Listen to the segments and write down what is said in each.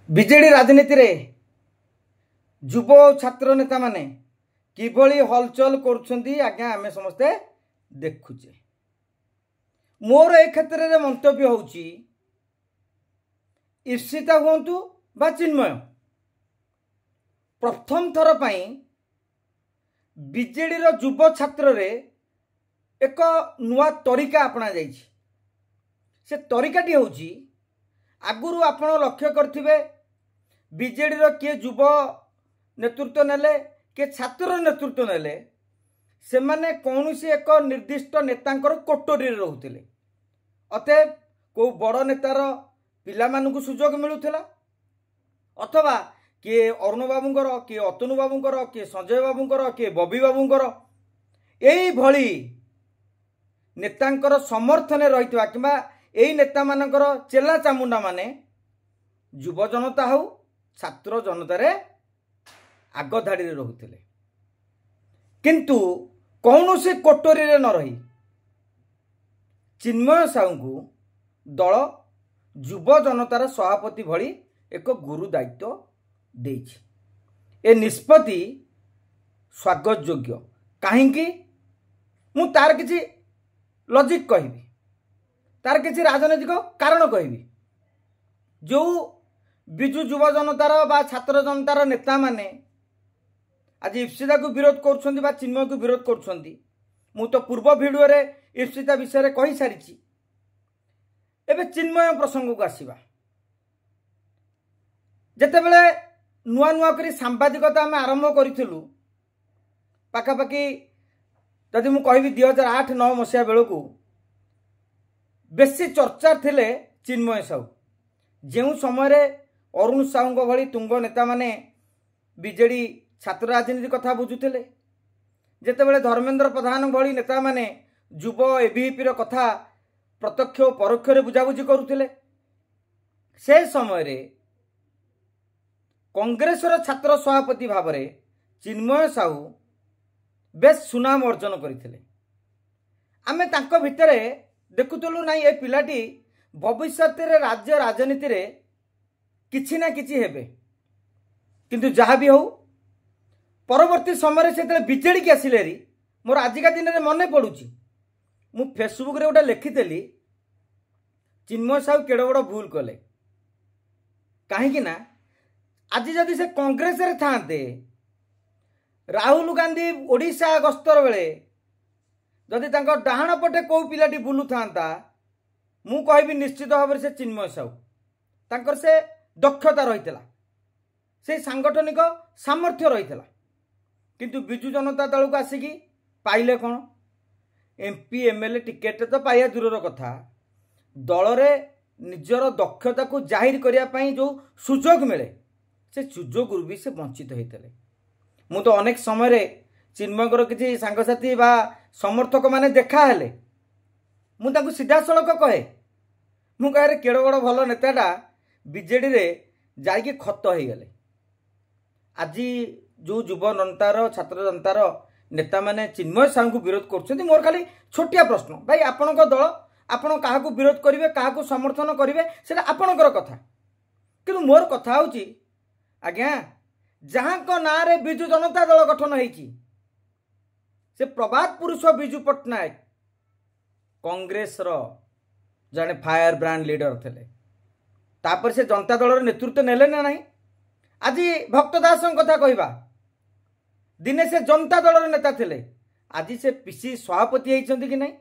विजेडी राजनीति रे युव छात्र नेता माने किभली हलचल करुछंती आज्ञा आमे समस्ते देखुचे। मोर ए क्षेत्र में मंतव्य होउची ईर्षिता हुंतु बा चिन्मय प्रथम थर पई बीजेडी रो युव छात्र रे एक नुआ तरीका अपना जाइछि। से तरीकाटी होउची आगुरु आपण लक्ष्य करथिबे बीजेडी रो के युव नेतृत्व नेले के छात्र नेतृत्व नेले से माने कौनसी एक निर्दिष्ट नेतांकर कोटरी रहउथिले। अतएव को बड़ नेतार पिला मानकु सुजोग मिलुथिला अथवा के अरुण बाबूंकर के अतनु बाबूंकर के संजय बाबूंकर के बबी बाबूंकर एई भली नेतांकर समर्थन रहितबा किबा एई नेता मानकर चेला चामुंडा माने युव जनता हो छात्र जनता रे आग धाड़ी रे रहुथिले। किंतु कौनसी कोटरी रे न रही चिन्मय साहू को दल युव जनतार सभापति भली एक गुरु दायित्व देछि। ए निष्पत्ति स्वागत योग्य। काहेकि मु तार किछि लॉजिक कहबी, तार किछि राजनीतिक कारण कहबी। जो बिजु युव जनतार बा छात्र जनतार नेता माने आज इप्सिता को विरोध करुछंती बा चिन्मय को विरोध करुछंती। मु तो पूर्व वीडियो रे इप्सिता विषय रे कहि सारिछि। एबे चिन्मय प्रसंग को आसीबा। जेते बेले नुआ नुआ करी सांबादिकता आम आरंभ करिथिलु पाखापाखि जदि मु कहबी 2008-9 मसिया बेलू बेसी चर्चा थिले चिन्मय साहू। जेउ समय रे अरुण साहू भली तुंग नेता माने बीजेडी छात्र राजनीति कथा बुझुथिले, जेते बेले धर्मेंद्र प्रधान भली नेता माने युव एबीपी रो कथा प्रत्यक्ष और परोक्ष रे बुझाबुझी करुथिले। से समय रे कांग्रेस रो छात्र सभापति भाव रे चिन्मय साहू बेस सुनाम अर्जन करथिले। आमे तांको भितरे देखुतलु नाही ए पिलाटी भविष्य रे राज्य राजनीति रे किछि ना किछि हेबे। किंतु जहा भी हो परवर्ती समय से बीजेडी की आसिले मोर आजिका दिन में मन पड़ुची मु फेसबुक रे गोटे लिखिली चिन्मय साहू केड़ बड़ भूल कले। कहीं ना आज जदि से कांग्रेस रे थांते राहुल गांधी ओडिशा गस्तर बेले जदि तांको डाहाण पटे को पिलाटी बुलू थांता मु कहबी निश्चित भाव से चिन्मय साहू तांकर से दक्षता रहितला, से सांगठनिक सामर्थ्य रहितला। किंतु बिजु जनता दल को आसिकी पाइले कौन एमपी एमएलए टिकेट तो पाइया दूर कथा दल रे निजर दक्षता को जाहिर करिया पई जो सुजोग मिले से सुजोग भी से वंचित होते। मु तो अनेक समय रे चिन्मयकर किसी सांगसाथी बा समर्थक माने देखा हेले मु ताकु सीधा सड़क कहे मु कहे केड़ बड़ भल नेताटा बीजेडी रे जाइके खत हो गले। आज जो युव जनतार छात्र जनतार नेता माने चिन्मय साहू को विरोध कर मोर खाली छोटिया प्रश्न भाई आपण दल आपण क्या विरोध करेंगे क्या समर्थन करेंगे से आपणकर कथा। कि मोर कथा होची आज्ञा जहाँ को ना रे बिजु जनता दल गठन होती से प्रभात पुरुष बिजु पट्टनायक कांग्रेस रो जने फायर ब्रांड लीडर थे तापर से जनता दल नेतृत्व नेले ना नहीं। आज भक्त दास कथा कहबा दिने से जनता दल नेता थे आज से पीसी सभापति होती कि नहीं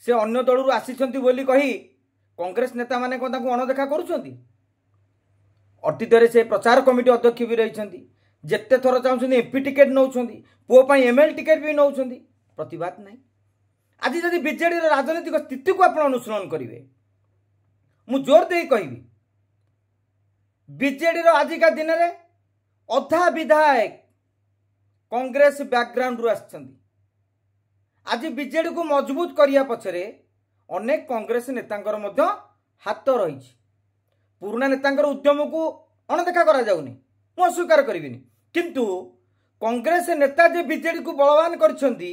से अन्य दल आसी बोली कही कांग्रेस नेता माने को अणदेखा करुछंती। अतीत से प्रचार कमिटी अध्यक्ष भी रही जेते थर चाहते एमपी टिकेट नौछंती पुओ पई एमएल टिकेट भी नौछंती प्रतिवाद नहीं। आज जदि बीजेडी राजनीतिक स्थिति को आप अनुसरण करेंगे मु जोर दे कहबी बीजेडी आजिका दिन में अधा विधायक कांग्रेस बैकग्राउंड रु आछंती। आज बीजेडी को मजबूत करिया पछरे अनेक कांग्रेस नेतांकर मध्य हाथ रही। पुराना नेतांकर उद्यम को अणदेखा करा जाउनी मु अस्वीकार करिबिनी। किंतु कांग्रेस नेता जे बीजेडी को बलवान करछंती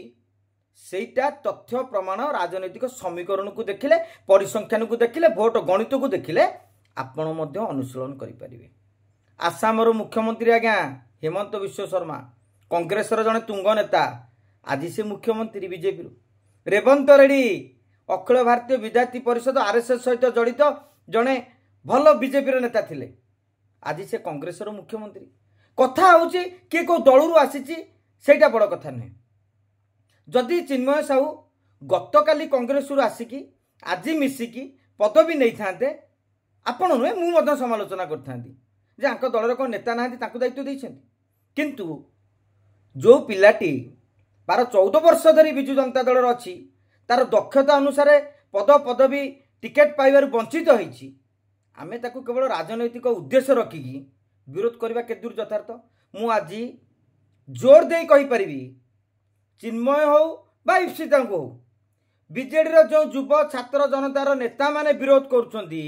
सेटा तथ्य प्रमाण राजनीतिक समीकरण को देखिले परिसंख्यान को देखिले भोट गणित को देखिले आपण मध्य अनुशीलन करें। आसामर मुख्यमंत्री आज्ञा हेमंत विश्व शर्मा कांग्रेसर जड़े तुंग नेता, आज से मुख्यमंत्री बीजेपी। रेवंत रेड्डी अखिल भारतीय विद्यार्थी परिषद आरएसएस सहित जड़ित जड़े भल बीजेपी नेता थिले, आज से कांग्रेसर मुख्यमंत्री। कथा हूँ किए कौ दलू आसी सेटा बड़ कथा नुहे। जदि चिन्मय साहू गतकाली कांग्रेस आसिकी आज मिसिकी पदवी नहीं था आपण नुहे मुझे समालोचना कर दलर कौन नेता ना दायित्व देते। किंतु जो पिलाटी 12-14 वर्ष धरी विजु जनता दल अच्छी तार दक्षता अनुसार पद पदवी टिकेट पाइबार वंचित होईछि, आमे ताकू केवल राजनैतिक उद्देश्य रखिकी विरोध करबा के दूर यथार्थ। मु आज जोर दे कहि परिबी चिन्मय हो बा इप्सिता हो बीजेडी रो जो युव छात्र जनतार नेता माने विरोध करुछंती,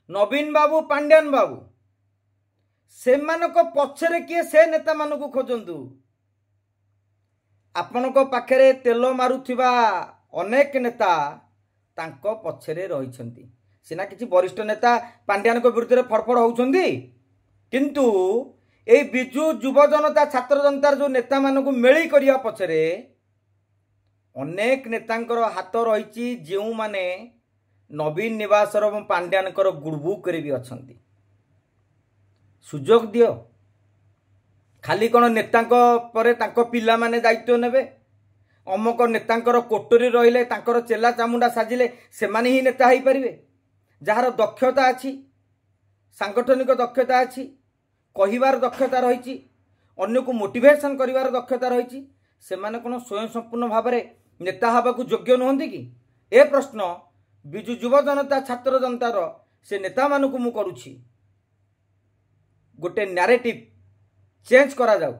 नवीन बाबू पांड्यान बाबू सेमानको पछरे किए से नेता मानकु खोजंतु। आपनको पाखरे तेल मारुथिबा अनेक नेता तांको पछरे रहिछंती। सिना किछि वरिष्ठ नेता पांड्यान को विरुद्ध में फड़फड़ होउछंती, किंतु ए बिजु युव जनता छात्र जनतार जो नेता मानकु मेली करिया पछरे अनेक नेतांकर हाथ रही, जो माने नवीन निवासर पांड्यानकर गुड़बुक भी अछंती। सुजोग दियो, खाली कौन नेतांको परे तांको पिला माने दायित्व नेबे, अमक नेतांकर कोटरी रहिले तांकर चेला चामुंडा साजिले सेमाने ही नेता होई परिबे। जार दक्षता अच्छी, सांगठनिक दक्षता अच्छी, कहिबार दक्षता रही, अन्य को मोटिवेशन करिवार दक्षता रही, सेमाने कोन स्वयं संपूर्ण भाव में नेता हवाकू योग्य नुहंती कि? ए प्रश्न बिजु युव जनता छात्र जनतार से नेता मानकू मु करूछि। गोटे नैरेटिव चेंज करा जाऊ,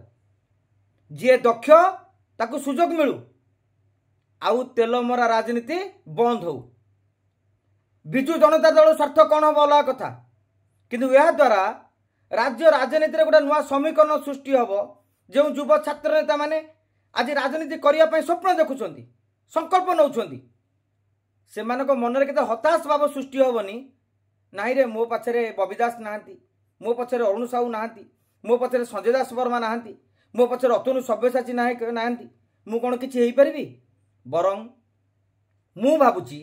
जी दक्ष ताकू सुजोग मिलू, आउ तेल मरा राजनीति बंद हो। बिजु जनता दल स्वार्थ कौन हम अलग कथा, किंतु यह द्वारा राज्य राजनीति गोटे नुआ समीकरण सृष्टि हम। जो युव छात्र नेता माने आज राजनीति करने स्वप्न देखुं, संकल्प नौकरी, से मनरे के हताश भाव सृष्टि हेनी। नाई रे मो पछरे बबी दास नहांती, मो पछरे अरुण साहू नहांती, मो पछरे संजय दास वर्मा नहांती, मो पछरे अतनु सब्यसाची नायक नहांती, मु कौन किछि हेई परिबी? बरं मु भाबुची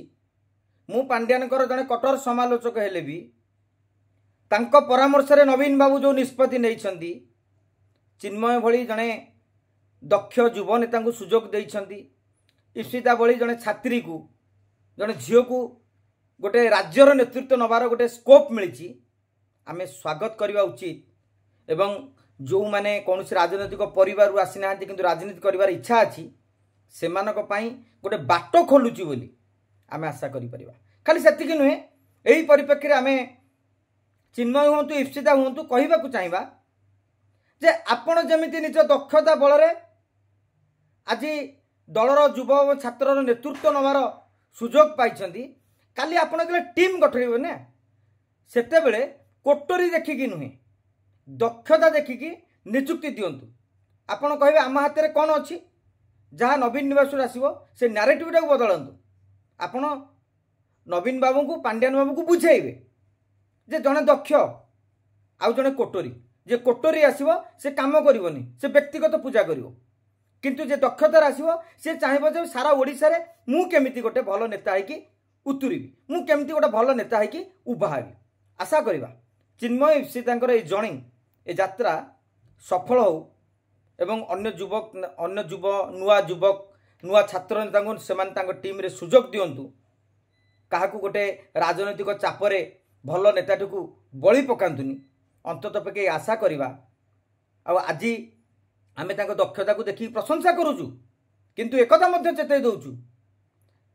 मु पांड्यानकर जड़े कटर समालोचक हेले भी तांको परामर्श रे नवीन बाबू जो निष्पत्ति नहीं, चिन्मय भली जड़े दक्ष युव नेता को सुजोग देइछंती, इप्सिता भली जड़े छात्री को जड़े झील को गोटे राज्यर नेतृत्व नबार गोटे स्कोप मिली, आमे स्वागत करवा उचित। एवं जो माने कौन राजनैतिक परिवार आसी ना किंतु राजनीति करिवार इच्छा अच्छी सेमानक पई गोटे बाट खोलुची बोली आमे आशा करि परिबा। खाली सेतिक नुहे, एही परिप्रेक्षी आमे चिन्मय हुंतु इप्सिता हुंतु कहिबाकू चाहिबा जे आपण जेमिति निज दक्षता बलरे आज दलर युव छात्र नेतृत्व नबार सुजोग पाइछंती, काली आपण जले टीम गठिबे ना सेते बेले कोटरी देखिकी नुहे दक्षता देखिकी नियुक्ति दियंतु। आपण कहबे आम हाथ में कौन अच्छी जहाँ नवीन निवास आसो से नारेटिवटा को बदलतु। आपण नवीन बाबू को पांड्यान बाबू को बुझेबे जे जड़े दक्ष आउ जड़े कोटरी, जे कोटरी आसो से काम करनी, से व्यक्तिगत पूजा कर, किंतु जे दक्षतार आसो से चाहब जे सारा ओडिशा रे मु केमिति गोटे भल नेता है कि उतुरीबी, मु केमिति गोटे भल नेता है कि उभा हेबी। आशा करिबा चिन्मय इप्सितांकर ए जर्नी ए यात्रा सफल हो एवं अन्य युवक नुआ युवक नुआ छात्र नेता से टीम रे सुजोग दियंतु। काहाकू गोटे राजनैतिक चापरे भल नेताटी को बलि पकांतुनी, अंततः पके आशा करिबा। आज आमे तांको दक्षता को देखि प्रशंसा करूचु, किंतु एकथा मध्य चेतई दउचु,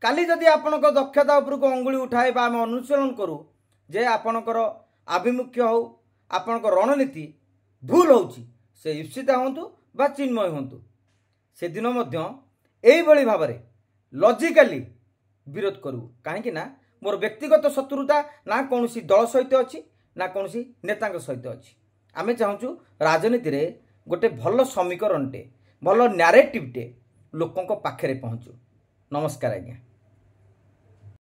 काली जदि आपनक दक्षता उपर को अंगुली उठाए बा आमे अनुसरण करू जे आपनकर आभिमुख्य हो आपनकर रणनीति भूल होउची, से इप्सिता होंतु बा चिन्मय होंतु, से दिन मध्य एई भली भाबरे लॉजिकली विरोध करू। कहीं ना मोर व्यक्तिगत शत्रुता ना कौन दल सहित अच्छी ना कौन नेता सहित अच्छी। आमे चाहूँ राजनीति रे गोटे भल समीकरणटे भल नैरेटिवटे लोकों पाखे पहुँचू। नमस्कार आज्ञा।